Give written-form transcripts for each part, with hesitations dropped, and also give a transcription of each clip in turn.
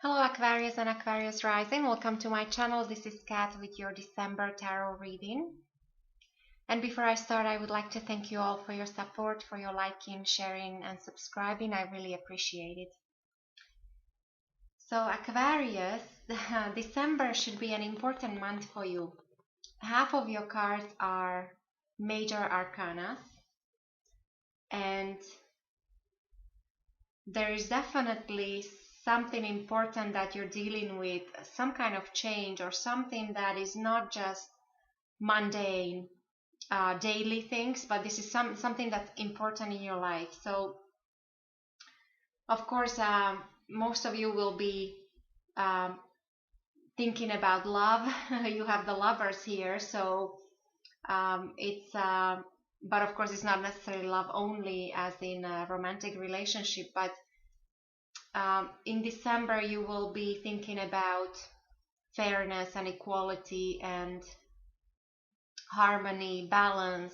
Hello Aquarius and Aquarius Rising, welcome to my channel. This is Kat with your December tarot reading. And before I start, I would like to thank you all for your support, for your liking, sharing and subscribing. I really appreciate it. So Aquarius, December should be an important month for you. Half of your cards are major arcana, and there is definitely something important that you're dealing with, some kind of change or something that is not just mundane daily things, but this is something that's important in your life. So of course most of you will be thinking about love. You have the lovers here, so it's but of course it's not necessarily love only as in a romantic relationship, but in December you will be thinking about fairness and equality and harmony, balance,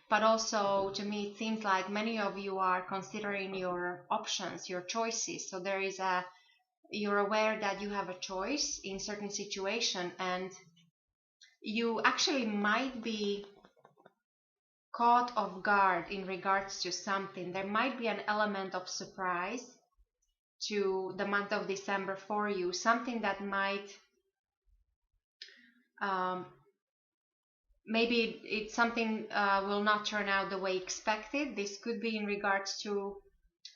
but also to me it seems like many of you are considering your options, your choices. So there is you're aware that you have a choice in certain situation, and you actually might be caught off guard in regards to something. There might be an element of surprise to the month of December for you, something that might maybe it's something will not turn out the way expected. This could be in regards to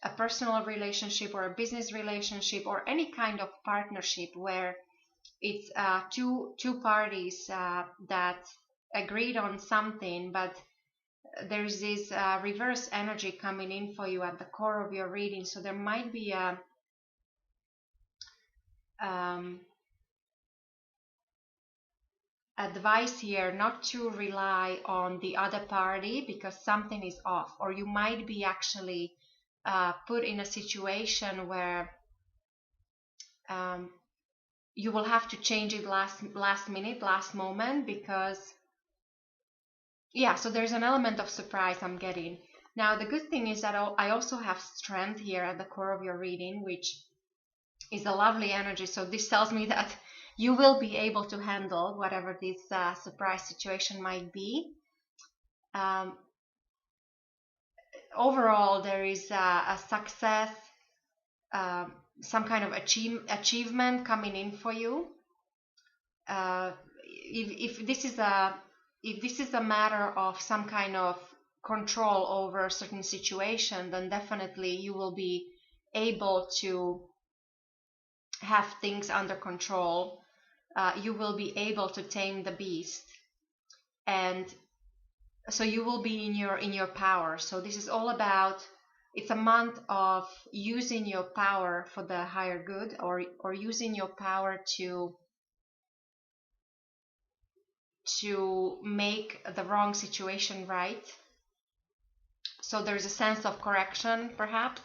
a personal relationship or a business relationship or any kind of partnership where it's two parties that agreed on something, but there's this reverse energy coming in for you at the core of your reading. So there might be a advice here not to rely on the other party because something is off, or you might be actually put in a situation where you will have to change it last minute, last moment, because so there's an element of surprise I'm getting. Now the good thing is that I also have strength here at the core of your reading, which is a lovely energy. So this tells me that you will be able to handle whatever this surprise situation might be. Overall, there is a success, some kind of achievement coming in for you. If this is a matter of some kind of control over a certain situation, then definitely you will be able to have things under control. You will be able to tame the beast, and so you will be in your power. So this is all about, it's a month of using your power for the higher good, or using your power to make the wrong situation right. So there's a sense of correction, perhaps.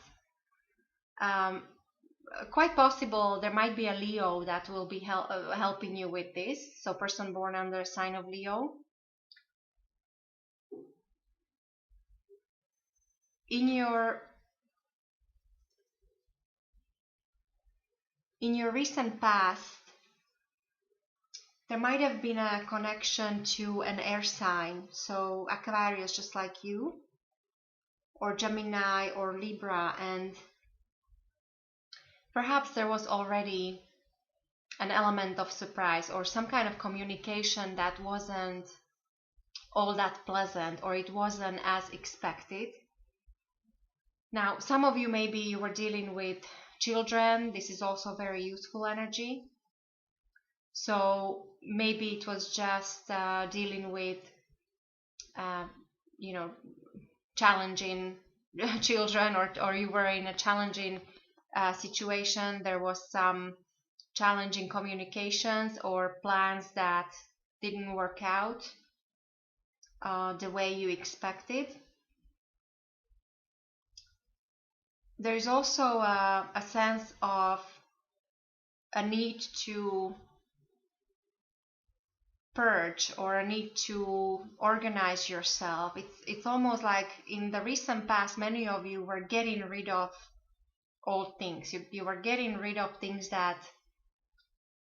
Quite possible there might be a Leo that will be helping you with this. So person born under a sign of Leo. In your recent past, there might have been a connection to an air sign, so Aquarius just like you, or Gemini or Libra, and perhaps there was already an element of surprise or some kind of communication that wasn't all that pleasant, or it wasn't as expected. Now, some of you, maybe you were dealing with children. This is also very useful energy. So maybe it was just dealing with, challenging children, or you were in a challenging situation. There was some challenging communications or plans that didn't work out the way you expected. There is also a sense of a need to purge, or a need to organize yourself. It's almost like in the recent past, many of you were getting rid of old things. You were getting rid of things that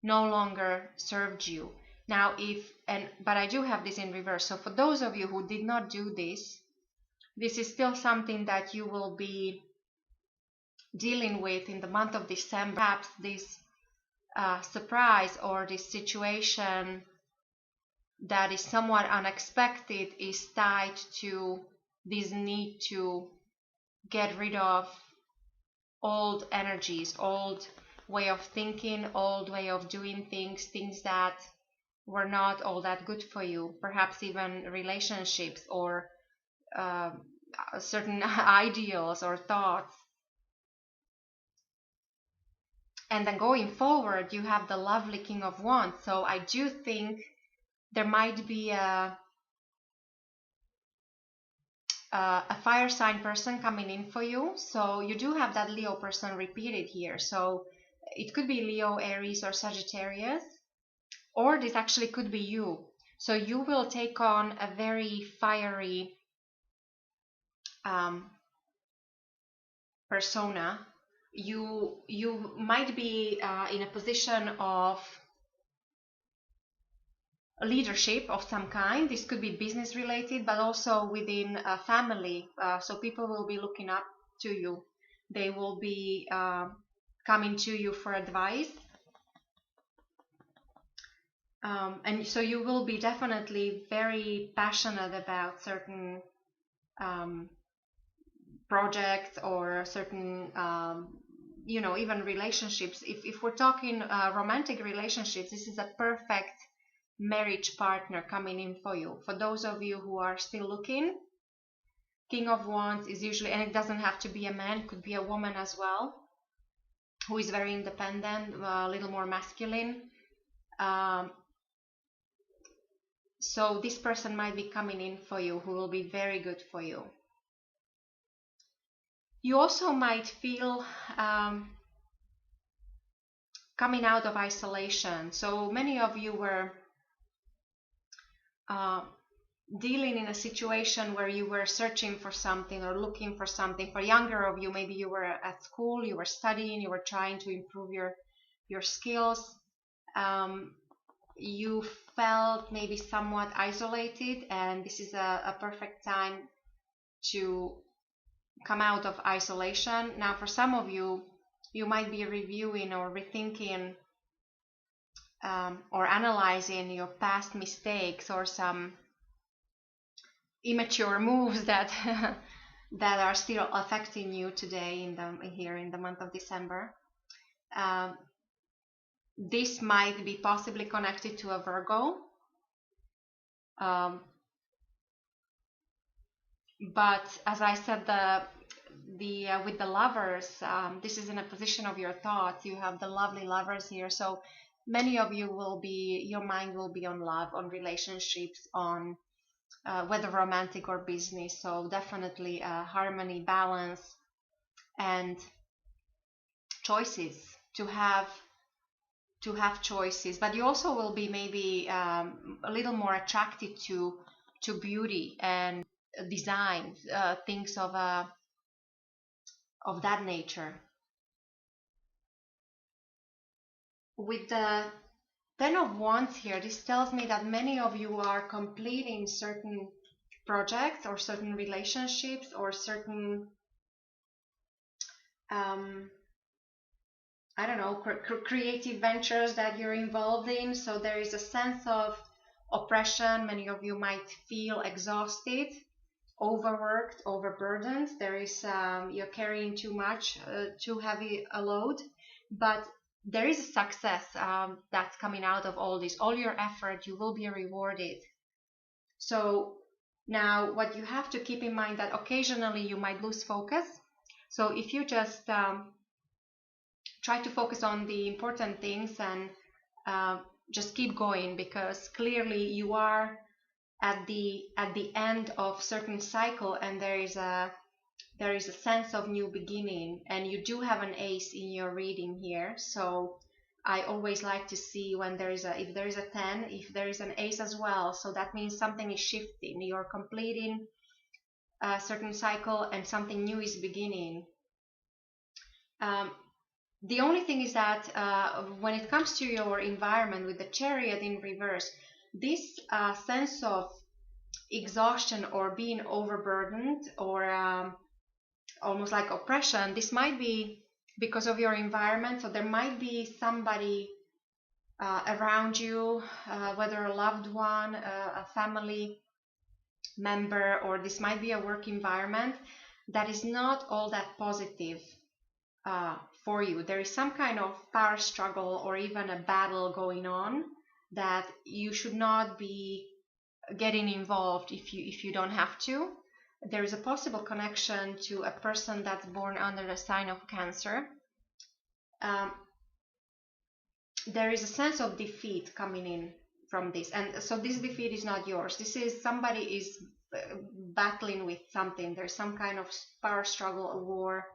no longer served you. Now but I do have this in reverse. So for those of you who did not do this, this is still something that you will be dealing with in the month of December. Perhaps this surprise or this situation that is somewhat unexpected is tied to this need to get rid of old energies, old way of thinking, old way of doing things, things that were not all that good for you, perhaps even relationships or certain ideals or thoughts. And then going forward, you have the lovely King of Wands. So I do think there might be a fire sign person coming in for you. So you do have that Leo person repeated here. So it could be Leo, Aries, or Sagittarius, or this actually could be you. So you will take on a very fiery persona. You might be in a position of leadership of some kind. This could be business related, but also within a family. So people will be looking up to you. They will be coming to you for advice. And so you will be definitely very passionate about certain projects or certain, even relationships. If we're talking romantic relationships, this is a perfect marriage partner coming in for you. For those of you who are still looking, King of Wands is usually, and it doesn't have to be a man, it could be a woman as well, who is very independent, a little more masculine. So this person might be coming in for you, who will be very good for you. You also might feel coming out of isolation. So many of you were dealing in a situation where you were searching for something or looking for something. For younger of you, maybe you were at school, you were studying, you were trying to improve your skills. You felt maybe somewhat isolated, and this is a perfect time to come out of isolation. Now, for some of you, you might be reviewing or rethinking or analyzing your past mistakes or some immature moves that that are still affecting you today here in the month of December. This might be possibly connected to a Virgo. But as I said, with the lovers, this is in a position of your thoughts. You have the lovely lovers here. So many of you your mind will be on love, on relationships, on whether romantic or business. So definitely harmony, balance, and choices, to have choices. But you also will be maybe a little more attracted to beauty and design, things of that nature. With the Ten of Wands here, this tells me that many of you are completing certain projects or certain relationships or certain creative ventures that you're involved in. So there is a sense of oppression. Many of you might feel exhausted, overworked, overburdened. There is you're carrying too much, too heavy a load, but there is a success that's coming out of all this. All your effort, you will be rewarded. So now what you have to keep in mind, that occasionally you might lose focus. So if you just try to focus on the important things and just keep going, because clearly you are at the end of certain cycle, and there is a sense of new beginning, and you do have an ace in your reading here. So I always like to see when if there is a 10, if there is an ace as well. So that means something is shifting. You're completing a certain cycle and something new is beginning. The only thing is that when it comes to your environment with the Chariot in reverse, this sense of exhaustion or being overburdened or almost like oppression, this might be because of your environment. So there might be somebody around you, whether a loved one, a family member, or this might be a work environment that is not all that positive for you. There is some kind of power struggle or even a battle going on that you should not be getting involved if you don't have to. There is a possible connection to a person that's born under the sign of Cancer. There is a sense of defeat coming in from this, and so this defeat is not yours. This is somebody is battling with something. There's some kind of power struggle, a war.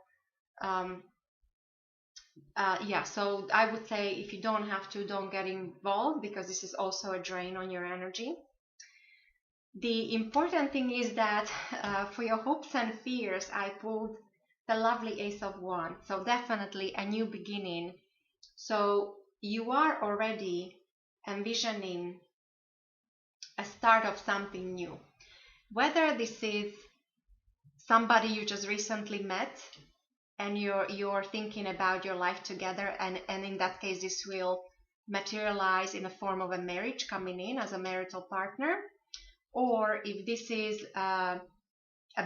So I would say if you don't have to, don't get involved, because this is also a drain on your energy. The important thing is that for your hopes and fears, I pulled the lovely Ace of Wands. So definitely a new beginning. So you are already envisioning a start of something new. Whether this is somebody you just recently met and you're thinking about your life together, and in that case this will materialize in the form of a marriage coming in as a marital partner, or if this is a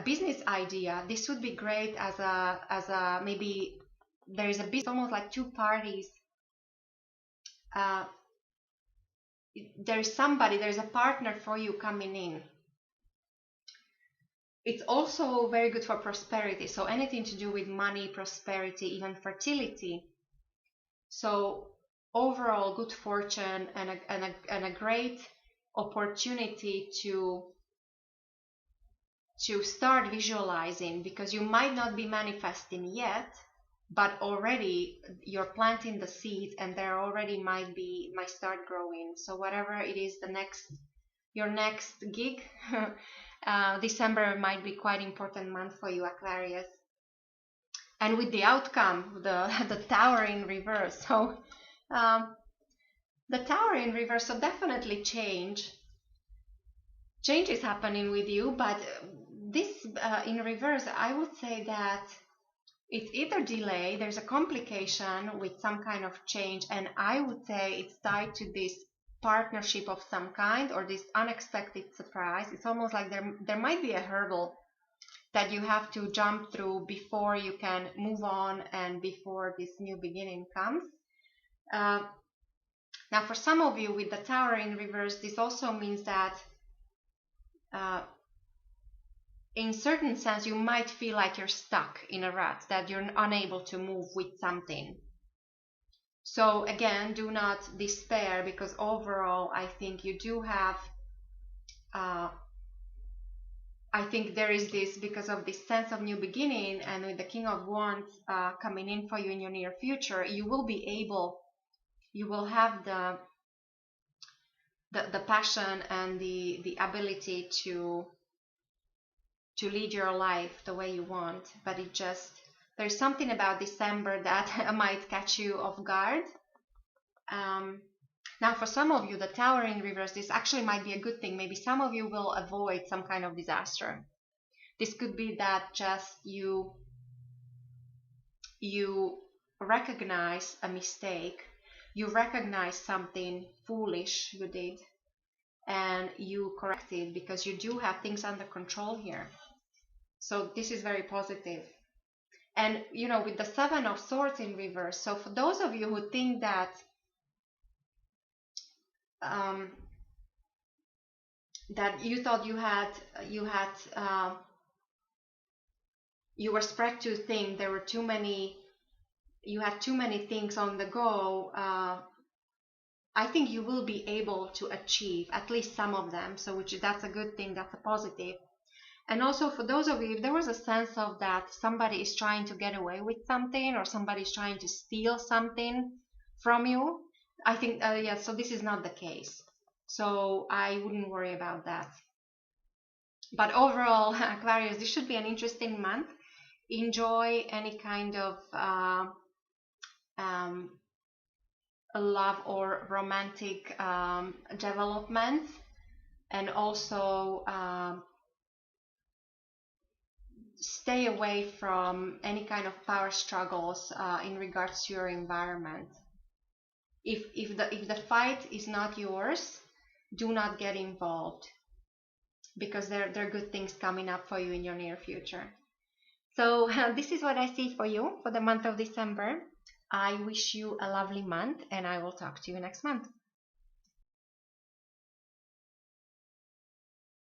business idea, this would be great as a maybe there is a business, almost like two parties. There is a partner for you coming in. It's also very good for prosperity, so anything to do with money, prosperity, even fertility. So overall good fortune and a great opportunity to start visualizing, because you might not be manifesting yet, but already you're planting the seed and there already might start growing. So whatever it is, your next gig, December might be quite important month for you, Aquarius. And with the outcome, the Tower in reverse. So the Tower in reverse, so definitely change is happening with you, but this in reverse, I would say that it's either delay, there's a complication with some kind of change, and I would say it's tied to this partnership of some kind or this unexpected surprise. It's almost like there might be a hurdle that you have to jump through before you can move on and before this new beginning comes. Now for some of you with the Tower in reverse, this also means that in certain sense you might feel like you're stuck in a rut, that you're unable to move with something. So again, do not despair, because overall I think you do have I think there is this, because of this sense of new beginning, and with the King of Wands coming in for you in your near future, you will have the passion and the ability to lead your life the way you want. But there's something about December that might catch you off guard. Now for some of you, the Tower in reverse, this actually might be a good thing. Maybe some of you will avoid some kind of disaster. This could be that just you recognize a mistake, you recognize something foolish you did, and you correct it, because you do have things under control here. So this is very positive. And with the Seven of Swords in reverse, so for those of you who think that that you thought you were spread too thin, there were you had too many things on the go, I think you will be able to achieve at least some of them. So that's a good thing, that's a positive. And also for those of you, if there was a sense of that somebody is trying to get away with something, or somebody is trying to steal something from you, I think, so this is not the case. So I wouldn't worry about that. But overall, Aquarius, this should be an interesting month. enjoy any kind of love or romantic development, and also stay away from any kind of power struggles in regards to your environment. If the fight is not yours, do not get involved, because there are good things coming up for you in your near future. So this is what I see for you for the month of December. I wish you a lovely month, and I will talk to you next month.